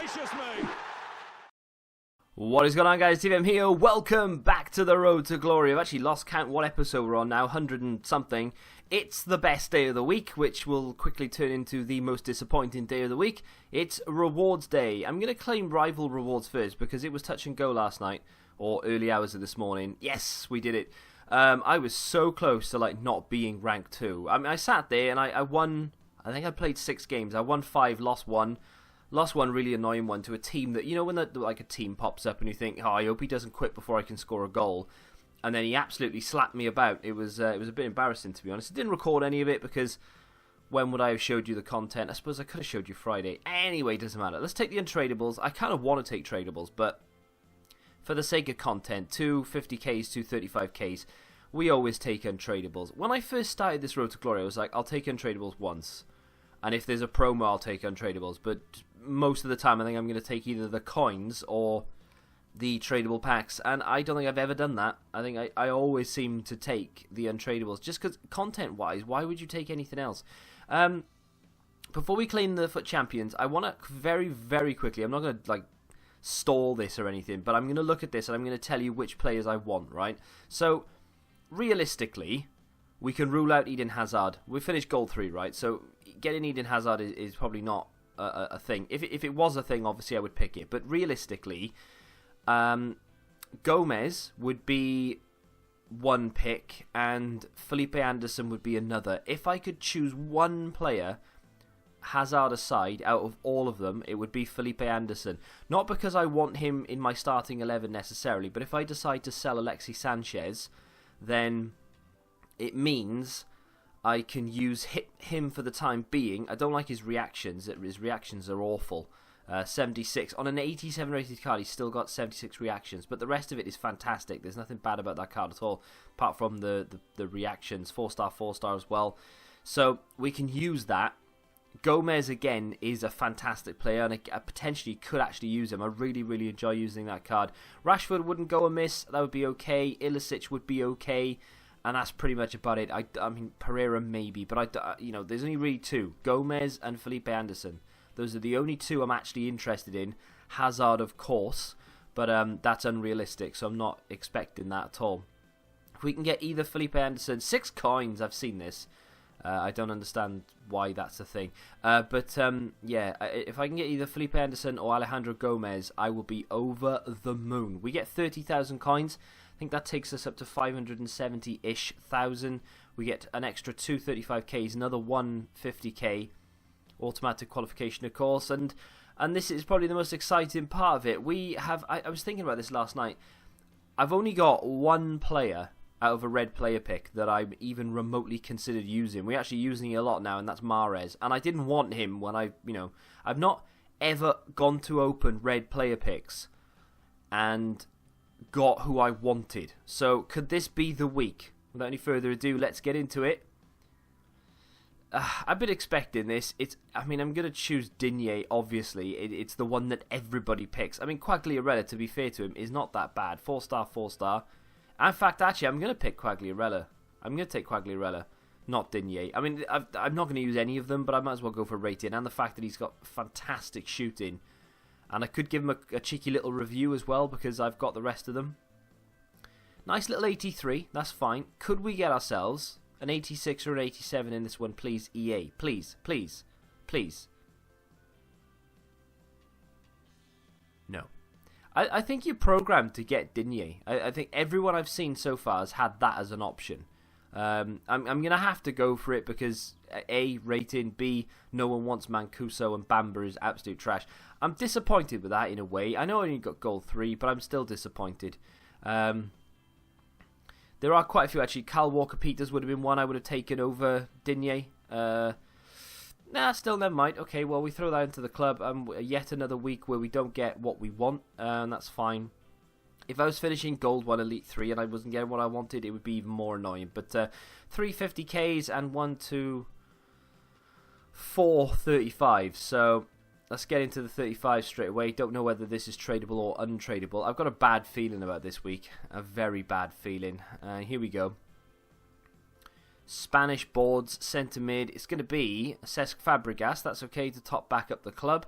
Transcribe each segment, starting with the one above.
gracious me! What is going on, guys? TVM here. Welcome back to the road to glory. I've actually lost count what episode we're on now, 100 and something. It's the best day of the week, which will quickly turn into the most disappointing day of the week. It's rewards day. I'm going to claim rival rewards first because it was touch and go last night, or early hours of this morning. Yes, we did it. I was so close to not being rank 2. I mean, I sat there and I won. I think I played 6 games. I won 5, lost 1. Lost one really annoying one to a team that, you know, when a team pops up and you think, oh, I hope he doesn't quit before I can score a goal. And then he absolutely slapped me about. It was a bit embarrassing, to be honest. I didn't record any of it because when would I have showed you the content? I suppose I could have showed you Friday. Anyway, it doesn't matter. Let's take the untradables. I kind of want to take tradables, but for the sake of content, 2 50Ks, 2 35Ks, we always take untradables. When I first started this Road to Glory, I was like, I'll take untradables once. And if there's a promo, I'll take untradables. But most of the time, I think I'm going to take either the coins or the tradable packs. And I don't think I've ever done that. I think I always seem to take the untradables. Just because, content-wise, why would you take anything else? Before we claim the FUT Champions, I want to very, very quickly, I'm not going to, stall this or anything, but I'm going to look at this and I'm going to tell you which players I want, right? So, realistically, we can rule out Eden Hazard. We finished goal 3, right? So getting Eden Hazard is probably not a thing. If it was a thing, obviously I would pick it. But realistically, Gomez would be one pick and Felipe Anderson would be another. If I could choose one player, Hazard aside, out of all of them, it would be Felipe Anderson. Not because I want him in my starting 11 necessarily, but if I decide to sell Alexis Sanchez, then it means I can use him for the time being. I don't like his reactions. His reactions are awful. 76. On an 87 rated card, he's still got 76 reactions. But the rest of it is fantastic. There's nothing bad about that card at all, apart from the reactions. 4-star, 4-star as well. So we can use that. Gomez, again, is a fantastic player, and I potentially could actually use him. I really, really enjoy using that card. Rashford wouldn't go amiss. That would be okay. Ilicic would be okay. And that's pretty much about it. I mean, Pereira maybe, but there's only really 2: Gomez and Felipe Anderson. Those are the only 2 I'm actually interested in. Hazard, of course, but that's unrealistic, so I'm not expecting that at all. If we can get either Felipe Anderson, 6 coins. I've seen this. I don't understand why that's a thing. Yeah, if I can get either Felipe Anderson or Alejandro Gomez, I will be over the moon. We get 30,000 coins. I think that takes us up to 570-ish thousand. We get an extra 2 35Ks, another 1 50K. Automatic qualification, of course. And this is probably the most exciting part of it. We have... I was thinking about this last night. I've only got 1 player out of a red player pick that I'm even remotely considered using. We're actually using it a lot now, and that's Mahrez. And I didn't want him when I've not ever gone to open red player picks and got who I wanted. So could this be the week? Without any further ado, let's get into it. I've been expecting this. I'm going to choose Digne, obviously. It's the one that everybody picks. I mean, Quagliarella, to be fair to him, is not that bad. 4-star, 4-star. In fact, actually, I'm going to pick Quagliarella. I'm going to take Quagliarella, not Digne. I mean, I'm not going to use any of them, but I might as well go for rating. And the fact that he's got fantastic shooting. And I could give him a cheeky little review as well, because I've got the rest of them. Nice little 83, that's fine. Could we get ourselves an 86 or an 87 in this one, please, EA? Please, please, please. No. I think you're programmed to get Digne. I think everyone I've seen so far has had that as an option. I'm going to have to go for it because A, rating, B, no one wants Mancuso, and Bamba is absolute trash. I'm disappointed with that in a way. I know I only got goal 3, but I'm still disappointed. There are quite a few actually. Kyle Walker-Peters would have been one I would have taken over Digne. Still never mind. Okay, well, we throw that into the club. Yet another week where we don't get what we want, and that's fine. If I was finishing Gold 1 Elite 3 and I wasn't getting what I wanted, it would be even more annoying. But 3 50Ks and 1, 2, 4 35. So let's get into the 35 straight away. Don't know whether this is tradable or untradable. I've got a bad feeling about this week. A very bad feeling. Here we go. Spanish boards, centre mid. It's going to be Cesc Fabregas. That's okay to top back up the club.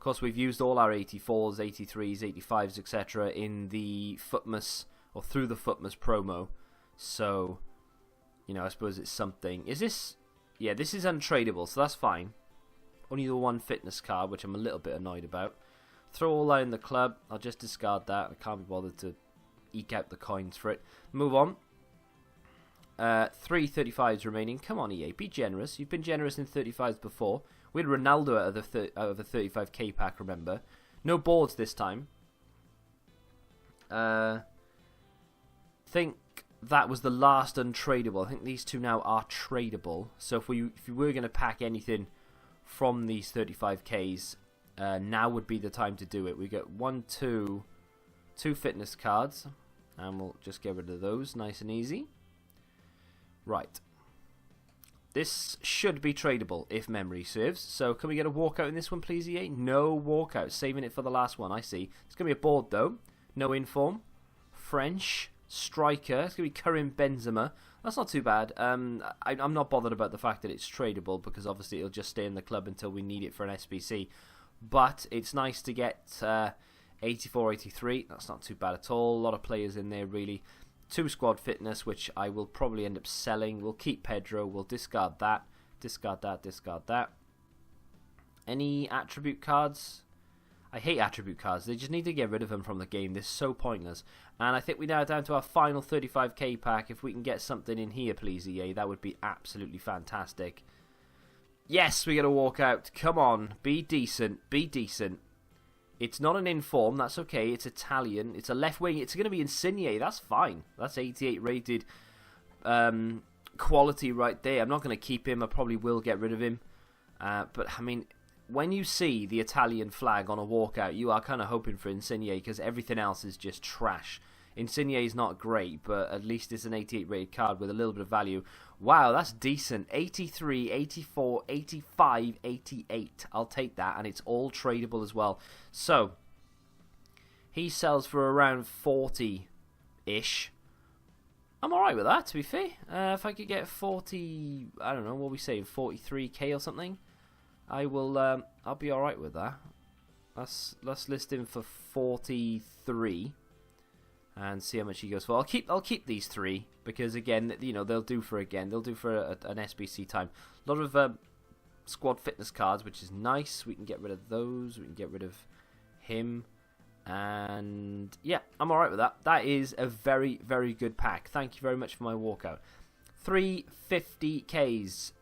course, we've used all our 84s, 83s, 85s, etc. in the Footmas, or through the Footmas promo. So, you know, I suppose it's something. Is this... Yeah, this is untradeable, so that's fine. Only the one fitness card, which I'm a little bit annoyed about. Throw all that in the club. I'll just discard that. I can't be bothered to eke out the coins for it. Move on. 3 35s remaining. Come on, EA, be generous. You've been generous in 35s before. We had Ronaldo out of the 35k pack, remember? No boards this time. Think that was the last untradeable. I think these two now are tradable. So if we were going to pack anything from these 35ks, now would be the time to do it. We get 2 fitness cards, and we'll just get rid of those, nice and easy. Right. This should be tradable, if memory serves. So can we get a walkout in this one, please, EA? No walkout. Saving it for the last one, I see. It's going to be a board, though. No inform. French. Striker. It's going to be Karim Benzema. That's not too bad. I'm not bothered about the fact that it's tradable, because obviously it'll just stay in the club until we need it for an SBC. But it's nice to get 84, 83. That's not too bad at all. A lot of players in there, really. 2 squad fitness, which I will probably end up selling. We'll keep Pedro. We'll discard that. Discard that. Discard that. Any attribute cards? I hate attribute cards. They just need to get rid of them from the game. They're so pointless. And I think we're now down to our final 35k pack. If we can get something in here, please, EA, that would be absolutely fantastic. Yes, we get a walkout. Come on. Be decent. Be decent. It's not an inform, that's okay. It's Italian. It's a left wing. It's going to be Insigne. That's fine. That's 88 rated quality right there. I'm not going to keep him. I probably will get rid of him. But, I mean, when you see the Italian flag on a walkout, you are kind of hoping for Insigne, because everything else is just trash. Insigne is not great, but at least it's an 88 rated card with a little bit of value. Wow, that's decent. 83, 84, 85, 88. I'll take that, and it's all tradable as well. So, he sells for around 40-ish. I'm alright with that, to be fair. If I could get 40, I don't know, what are we saying, 43k or something? I will, I'll be alright with that. Let's list him for 43. And see how much he goes for. I'll keep these 3, because again, you know, they'll do for an SBC time. A lot of squad fitness cards, which is nice. We can get rid of those. We can get rid of him, and yeah, I'm alright with that. That is a very, very good pack. Thank you very much for my walkout. 3 50ks,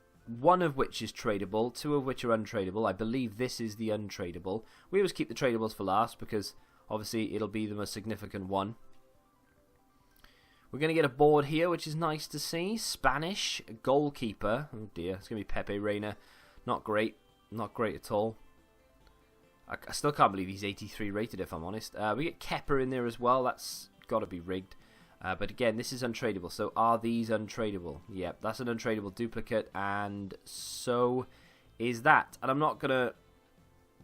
1 of which is tradable, 2 of which are untradeable. I believe this is the untradeable. We always keep the tradables for last, because obviously it'll be the most significant one. We're going to get a board here, which is nice to see. Spanish goalkeeper. Oh dear, it's going to be Pepe Reina. Not great. Not great at all. I still can't believe he's 83 rated, if I'm honest. We get Kepa in there as well. That's got to be rigged. But again, this is untradeable. So are these untradeable? Yep, that's an untradeable duplicate. And so is that. And I'm not going to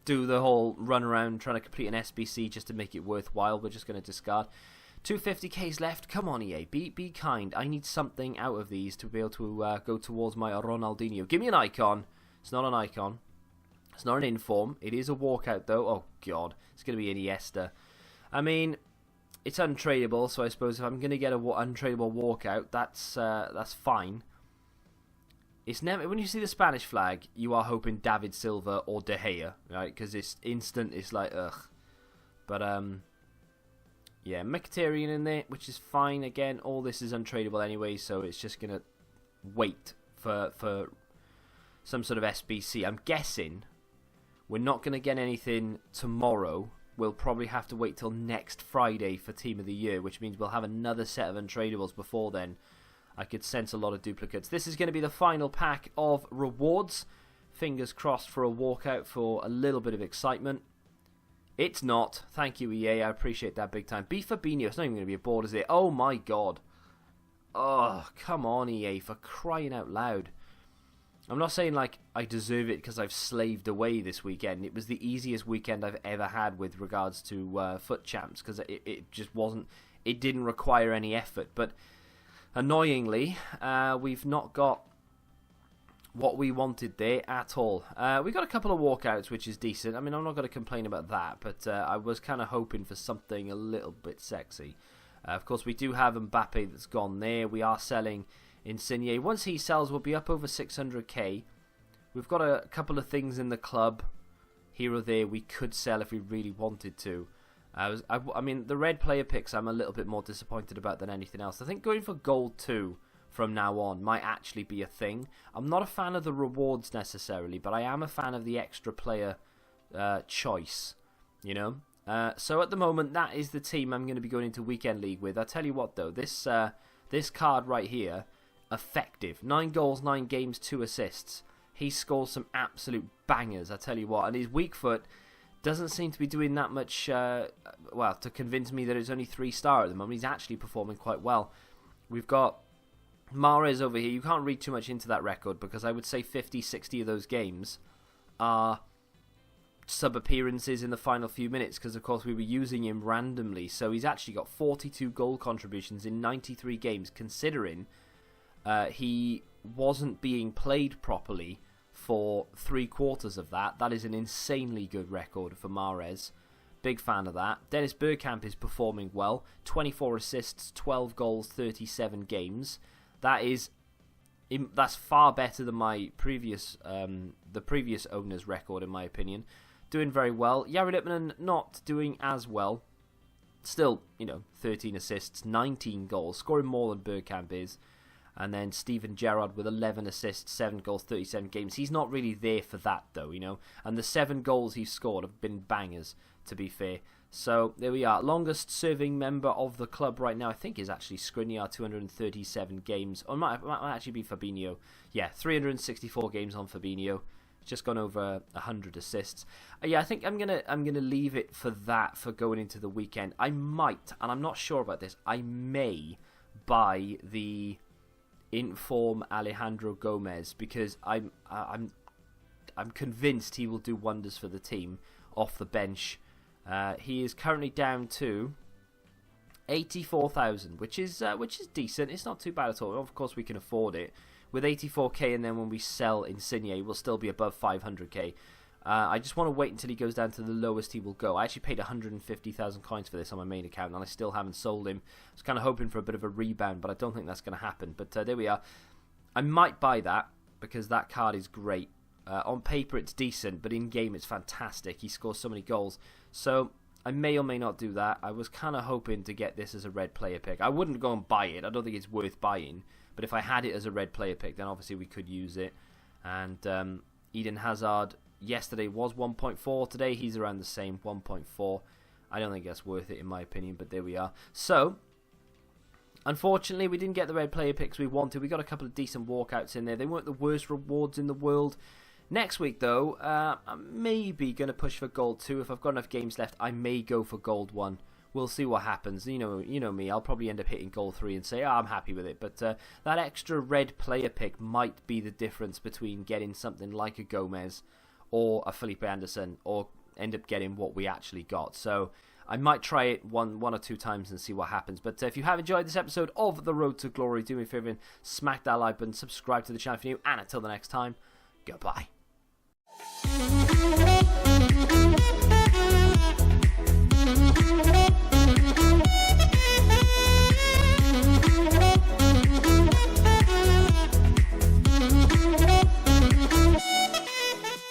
do the whole run around trying to complete an SBC just to make it worthwhile. We're just going to discard. 250k's left. Come on, EA. Be kind. I need something out of these to be able to go towards my Ronaldinho. Give me an icon. It's not an icon. It's not an inform. It is a walkout, though. Oh, God. It's going to be Iniesta. I mean, it's untradeable, so I suppose if I'm going to get an untradeable walkout, that's fine. It's never, when you see the Spanish flag, you are hoping David Silva or De Gea, right? Because it's instant. It's like, ugh. But, yeah, Mkhitaryan in there, which is fine. Again, all this is untradeable anyway, so it's just going to wait for some sort of SBC. I'm guessing we're not going to get anything tomorrow. We'll probably have to wait till next Friday for Team of the Year, which means we'll have another set of untradables before then. I could sense a lot of duplicates. This is going to be the final pack of rewards. Fingers crossed for a walkout for a little bit of excitement. It's not. Thank you, EA. I appreciate that big time. B Fabinho. It's not even going to be a board, is it? Oh, my God. Oh, come on, EA. For crying out loud. I'm not saying, like, I deserve it because I've slaved away this weekend. It was the easiest weekend I've ever had with regards to Foot Champs, because it just wasn't... It didn't require any effort. But, annoyingly, we've not got what we wanted there at all. We got a couple of walkouts, which is decent. I mean, I'm not going to complain about that, but I was kind of hoping for something a little bit sexy. Of course, we do have Mbappe that's gone there. We are selling Insigne. Once he sells, we'll be up over 600k. We've got a couple of things in the club here or there we could sell if we really wanted to. I mean, the red player picks I'm a little bit more disappointed about than anything else. I think going for gold 2 from now on might actually be a thing. I'm not a fan of the rewards necessarily, but I am a fan of the extra player choice, you know. So at the moment, that is the team I'm going to be going into Weekend League with. I tell you what, though, this card right here, effective. 9 goals, 9 games, 2 assists. He scores some absolute bangers, I tell you what. And his weak foot doesn't seem to be doing that much, well, to convince me that it's only 3-star at the moment. He's actually performing quite well. We've got Mahrez over here. You can't read too much into that record because I would say 50, 60 of those games are sub-appearances in the final few minutes because, of course, we were using him randomly. So he's actually got 42 goal contributions in 93 games, considering he wasn't being played properly for 3/4 of that. That is an insanely good record for Mahrez. Big fan of that. Dennis Bergkamp is performing well. 24 assists, 12 goals, 37 games. That's far better than my the previous owner's record, in my opinion. Doing very well. Yari Lippmann not doing as well. Still, 13 assists, 19 goals, scoring more than Bergkamp is. And then Steven Gerrard with 11 assists, 7 goals, 37 games. He's not really there for that, though, And the 7 goals he's scored have been bangers, to be fair. So, there we are. Longest serving member of the club right now, I think, is actually Skriniar, 237 games. Or it might actually be Fabinho. Yeah, 364 games on Fabinho. Just gone over 100 assists. Yeah, I think I'm gonna leave it for that for going into the weekend. I might, and I'm not sure about this, I may buy the inform Alejandro Gomez because I'm convinced he will do wonders for the team off the bench. He is currently down to 84,000, which is decent. It's not too bad at all. Of course, we can afford it with 84k, and then when we sell Insigne, we'll still be above 500k. I just want to wait until he goes down to the lowest he will go. I actually paid 150,000 coins for this on my main account, and I still haven't sold him. I was kind of hoping for a bit of a rebound, but I don't think that's going to happen. But there we are. I might buy that because that card is great. On paper, it's decent, but in-game, it's fantastic. He scores so many goals. So I may or may not do that. I was kind of hoping to get this as a red player pick. I wouldn't go and buy it. I don't think it's worth buying. But if I had it as a red player pick, then obviously we could use it. And Eden Hazard yesterday was 1.4. Today he's around the same, 1.4. I don't think that's worth it in my opinion, but there we are. So, unfortunately, we didn't get the red player picks we wanted. We got a couple of decent walkouts in there. They weren't the worst rewards in the world. Next week, though, I'm maybe going to push for gold 2. If I've got enough games left, I may go for gold 1. We'll see what happens. You know me. I'll probably end up hitting goal 3 and say, I'm happy with it. But that extra red player pick might be the difference between getting something like a Gomez or a Felipe Anderson, or end up getting what we actually got. So I might try it one or two times and see what happens. But if you have enjoyed this episode of The Road to Glory, do me a favour and smack that like button, subscribe to the channel if you're new, and until the next time, goodbye.